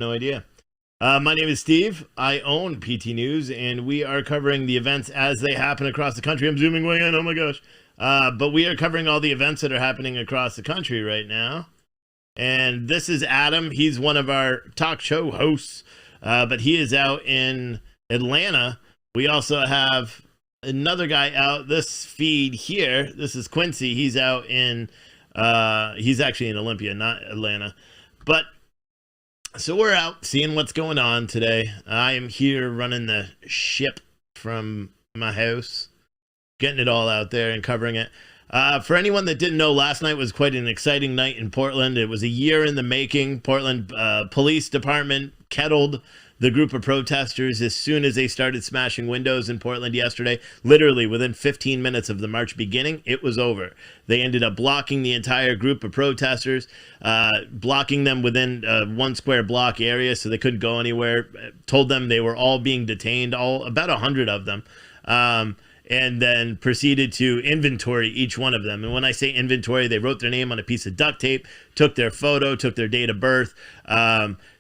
No idea. My name is Steve. I own PT News, and we are covering the events as they happen across the country. I'm zooming way in. Oh my gosh. But we are covering all the events that are happening across the country right now. And this is Adam. He's one of our talk show hosts, but he is out in Atlanta. We also have another guy out this feed here. This is Quincy. He's out in, he's actually in Olympia, not Atlanta. But so we're out seeing what's going on today. I am here running the ship from my house, getting it all out there and covering it. For anyone that didn't know, last night was quite an exciting night in Portland. It was a year in the making. Portland Police Department kettled the group of protesters as soon as they started smashing windows in Portland yesterday. Literally within 15 minutes of the march beginning, it was over. They ended up blocking the entire group of protesters, blocking them within a 1 square block area so they couldn't go anywhere. Told them they were all being detained, about 100 of them. And then proceeded to inventory each one of them. And when I say inventory, they wrote their name on a piece of duct tape, took their photo, took their date of birth.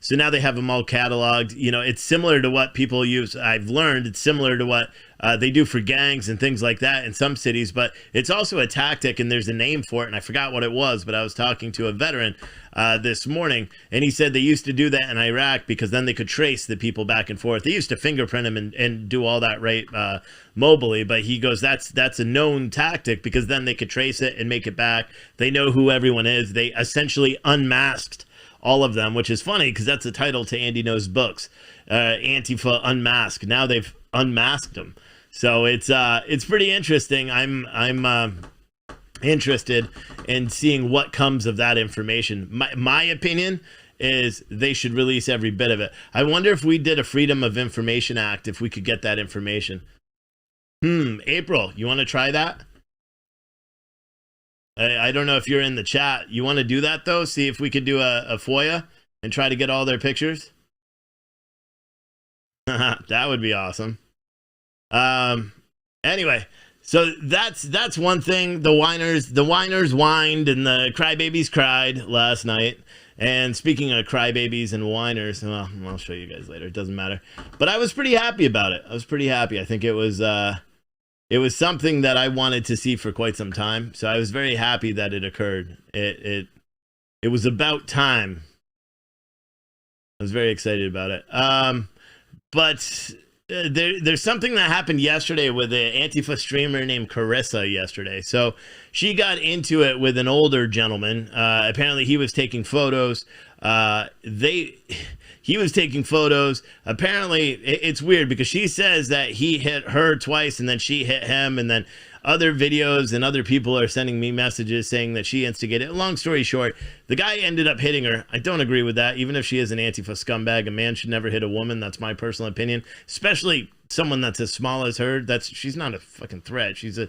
So now they have them all cataloged. You know, it's similar to what people use. I've learned it's similar to what they do for gangs and things like that in some cities, but it's also a tactic, and there's a name for it, and I forgot what it was, but I was talking to a veteran this morning, and he said they used to do that in Iraq because then they could trace the people back and forth. They used to fingerprint them and do all that right mobily, but he goes, that's a known tactic because then they could trace it and make it back. They know who everyone is. They essentially unmasked all of them, which is funny because that's the title to Andy Knows books, Antifa Unmasked. Now they've unmasked them. So it's pretty interesting. I'm interested in seeing what comes of that information. My opinion is they should release every bit of it. I wonder if we did a Freedom of Information Act, if we could get that information. April, you want to try that? I don't know if you're in the chat. You want to do that, though? See if we could do a FOIA and try to get all their pictures? That would be awesome. Anyway, so that's one thing. The whiners whined and the crybabies cried last night. And speaking of crybabies and whiners, well, I'll show you guys later. It doesn't matter. But I was pretty happy about it. I was pretty happy. I think it was something that I wanted to see for quite some time. So I was very happy that it occurred. It was about time. I was very excited about it. But there's something that happened yesterday with an Antifa streamer named Carissa yesterday. So she got into it with an older gentleman. Apparently he was taking photos. He was taking photos. Apparently it's weird because she says that he hit her twice and then she hit him, and then other videos and other people are sending me messages saying that she instigated. Long story short, the guy ended up hitting her. I don't agree with that. Even if she is an Antifa scumbag, a man should never hit a woman. That's my personal opinion, especially someone that's as small as her. She's not a fucking threat. She's a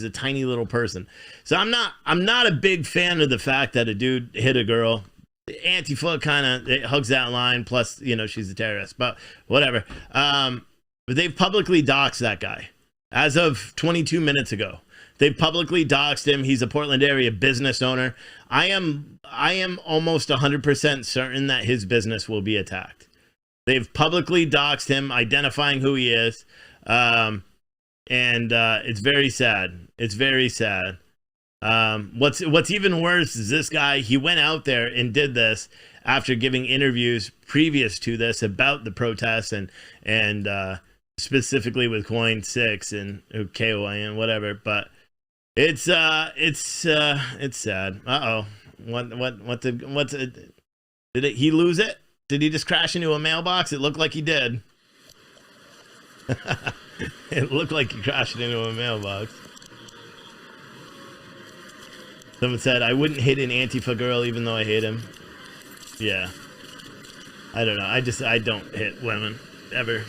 tiny little person. So I'm not a big fan of the fact that a dude hit a girl. Antifa kind of hugs that line. Plus, you know, she's a terrorist, but whatever. But they've publicly doxed that guy. As of 22 minutes ago, they publicly doxed him. He's a Portland area business owner. I am almost 100% certain that his business will be attacked. They've publicly doxed him, identifying who he is. And it's very sad. It's very sad. What's even worse is this guy, he went out there and did this after giving interviews previous to this about the protests and specifically with Coin 6 and KOIN, whatever. But it's sad. Did he lose it? Did he just crash into a mailbox? It looked like he did. It looked like he crashed into a mailbox. Someone said, I wouldn't hit an Antifa girl even though I hate him. Yeah. I don't know. I don't hit women ever.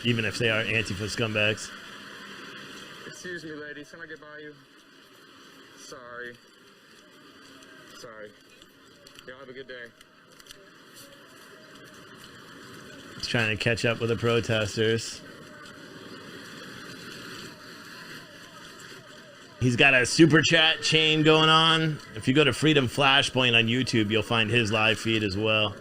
Even if they are Antifa scumbags. Excuse me, ladies. Can I get by you? Sorry. Y'all have a good day. He's trying to catch up with the protesters. He's got a super chat chain going on. If you go to Freedom Flashpoint on YouTube, you'll find his live feed as well.